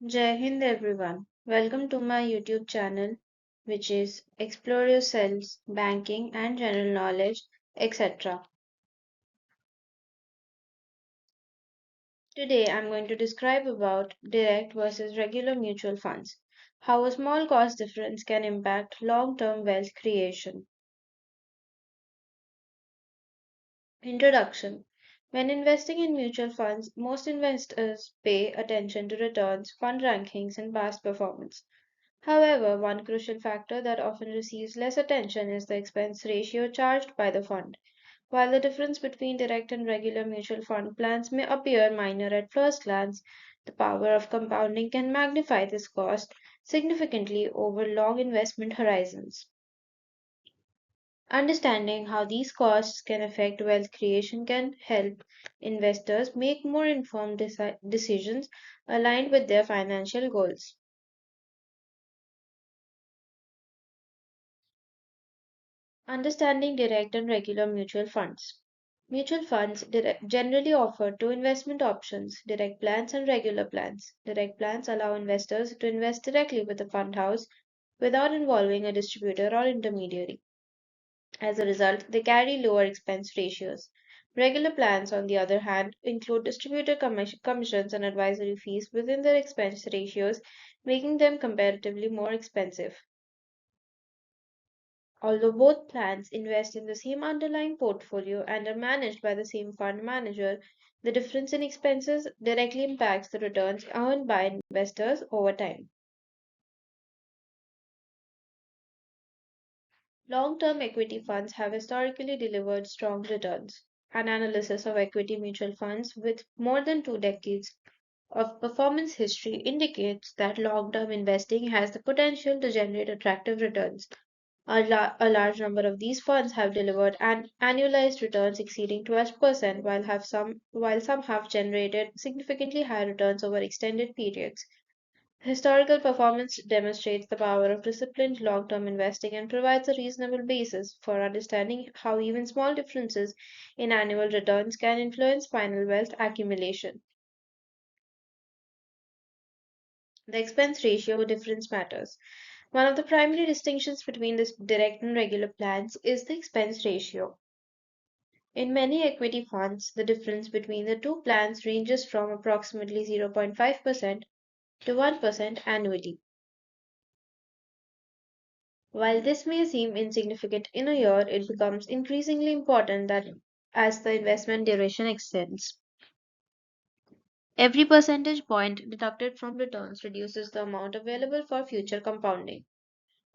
Jai Hind everyone. Welcome to my YouTube channel, which is Explore Yourselves, Banking and General Knowledge, etc. Today I'm going to describe about direct versus regular mutual funds, how a small cost difference can impact long-term wealth creation. Introduction. When investing in mutual funds, most investors pay attention to returns, fund rankings, and past performance. However, one crucial factor that often receives less attention is the expense ratio charged by the fund. While the difference between direct and regular mutual fund plans may appear minor at first glance, the power of compounding can magnify this cost significantly over long investment horizons. Understanding how these costs can affect wealth creation can help investors make more informed decisions aligned with their financial goals. Understanding direct and regular mutual funds. Mutual funds generally offer two investment options: direct plans and regular plans. Direct plans allow investors to invest directly with the fund house without involving a distributor or intermediary. As a result, they carry lower expense ratios. Regular plans, on the other hand, include distributor commissions and advisory fees within their expense ratios, making them comparatively more expensive. Although both plans invest in the same underlying portfolio and are managed by the same fund manager, the difference in expenses directly impacts the returns earned by investors over time. Long term equity funds have historically delivered strong returns. An analysis of equity mutual funds with more than 2 decades of performance history indicates that long term investing has the potential to generate attractive returns. A large number of these funds have delivered annualized returns exceeding 12%, while some have generated significantly higher returns over extended periods. Historical performance demonstrates the power of disciplined long-term investing and provides a reasonable basis for understanding how even small differences in annual returns can influence final wealth accumulation. The expense ratio difference matters. One of the primary distinctions between this direct and regular plans is the expense ratio. In many equity funds, the difference between the two plans ranges from approximately 0.5% to 1% annually. While this may seem insignificant in a year, it becomes increasingly important that as the investment duration extends. Every percentage point deducted from returns reduces the amount available for future compounding.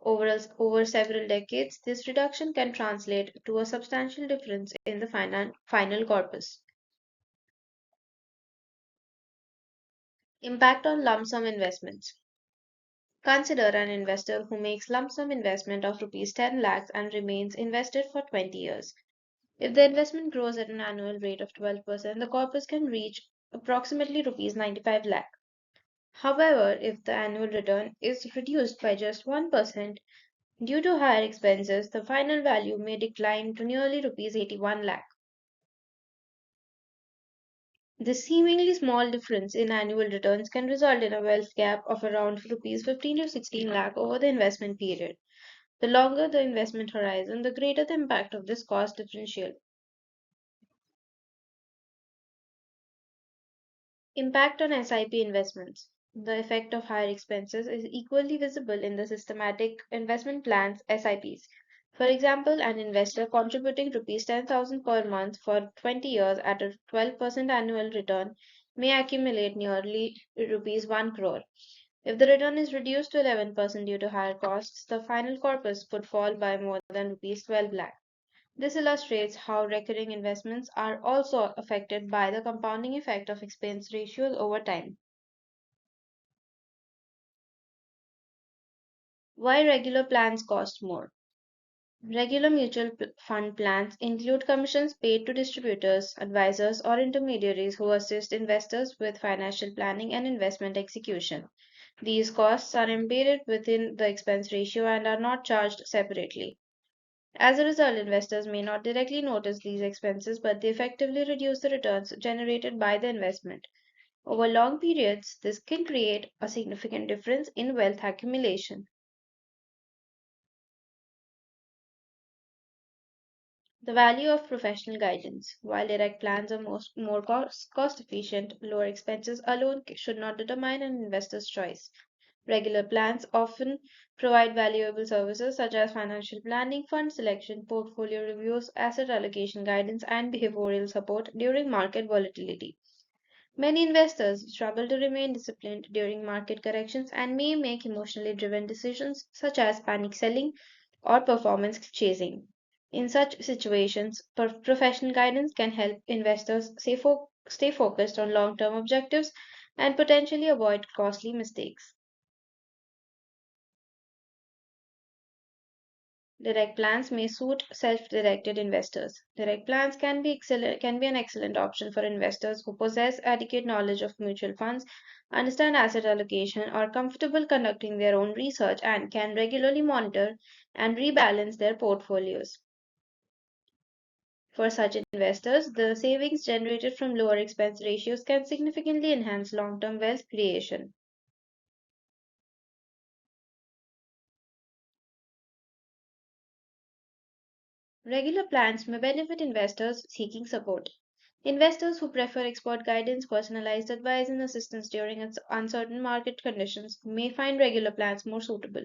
Over several decades, this reduction can translate to a substantial difference in the final corpus. Impact on lump sum investments. Consider an investor who makes lump sum investment of rupees 10 lakhs and remains invested for 20 years. If the investment grows at an annual rate of 12%, the corpus can reach approximately rupees 95 lakh. However, if the annual return is reduced by just 1% due to higher expenses, the final value may decline to nearly rupees 81 lakh. This seemingly small difference in annual returns can result in a wealth gap of around rupees 15 to 16 lakh over the investment period. The longer the investment horizon, the greater the impact of this cost differential. Impact on SIP investments. The effect of higher expenses is equally visible in the systematic investment plans SIPs. For example, an investor contributing rupees 10,000 per month for 20 years at a 12% annual return may accumulate nearly rupees 1 crore. If the return is reduced to 11% due to higher costs, the final corpus could fall by more than rupees 12 lakh. This illustrates how recurring investments are also affected by the compounding effect of expense ratios over time. Why regular plans cost more? Regular mutual fund plans include commissions paid to distributors, advisors, or intermediaries who assist investors with financial planning and investment execution. These costs are embedded within the expense ratio and are not charged separately. As a result, investors may not directly notice these expenses, but they effectively reduce the returns generated by the investment. Over long periods, this can create a significant difference in wealth accumulation. The value of professional guidance. While direct plans are more cost efficient, lower expenses alone should not determine an investor's choice. Regular plans often provide valuable services such as financial planning, fund selection, portfolio reviews, asset allocation guidance, and behavioral support during market volatility. Many investors struggle to remain disciplined during market corrections and may make emotionally driven decisions such as panic selling or performance chasing. In such situations, professional guidance can help investors stay focused on long term objectives and potentially avoid costly mistakes. Direct plans may suit self-directed investors. Direct plans can be an excellent option for investors who possess adequate knowledge of mutual funds, understand asset allocation, are comfortable conducting their own research, and can regularly monitor and rebalance their portfolios. For such investors, the savings generated from lower expense ratios can significantly enhance long-term wealth creation. Regular plans may benefit investors seeking support. Investors who prefer expert guidance, personalized advice, and assistance during uncertain market conditions may find regular plans more suitable.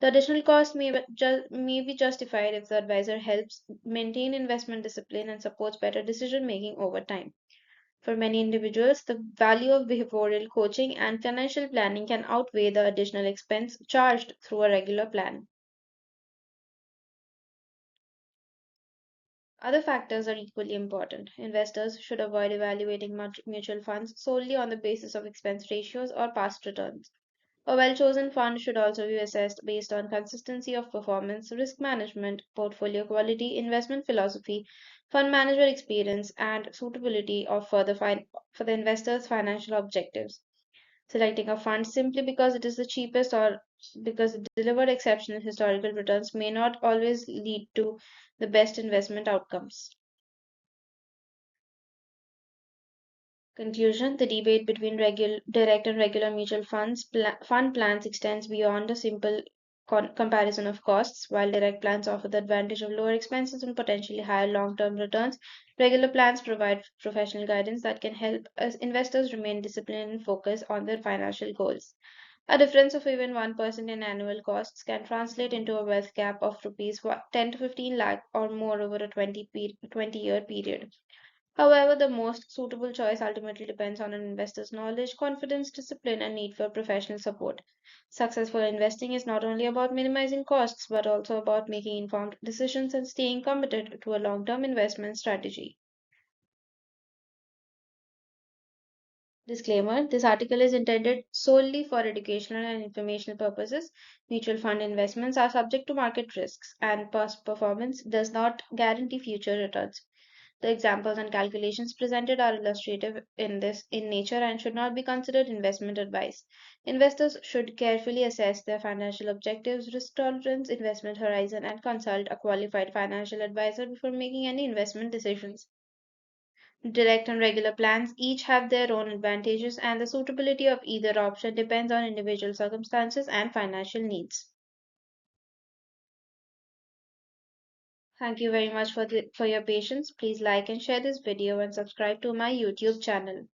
The additional cost may be justified if the advisor helps maintain investment discipline and supports better decision making over time. For many individuals, the value of behavioral coaching and financial planning can outweigh the additional expense charged through a regular plan. Other factors are equally important. Investors should avoid evaluating mutual funds solely on the basis of expense ratios or past returns. A well chosen fund should also be assessed based on consistency of performance, risk management, portfolio quality, investment philosophy, fund manager experience, and suitability for the investor's financial objectives. Selecting a fund simply because it is the cheapest or because it delivered exceptional historical returns may not always lead to the best investment outcomes. Conclusion: the debate between direct and regular mutual fund plans extends beyond a simple comparison of costs. While direct plans offer the advantage of lower expenses and potentially higher long term returns, regular plans provide professional guidance that can help us investors remain disciplined and focus on their financial goals. A difference of even 1% in annual costs can translate into a wealth gap of rupees 10 to 15 lakh or more over a 20-year period. However, the most suitable choice ultimately depends on an investor's knowledge, confidence, discipline, and need for professional support. Successful investing is not only about minimizing costs, but also about making informed decisions and staying committed to a long term investment strategy. Disclaimer: this article is intended solely for educational and informational purposes. Mutual fund investments are subject to market risks, and past performance does not guarantee future returns. The examples and calculations presented are illustrative in nature and should not be considered investment advice. Investors should carefully assess their financial objectives, risk tolerance, investment horizon, and consult a qualified financial advisor before making any investment decisions. Direct and regular plans each have their own advantages, and the suitability of either option depends on individual circumstances and financial needs. Thank you very much for your patience. Please like and share this video and subscribe to my YouTube channel.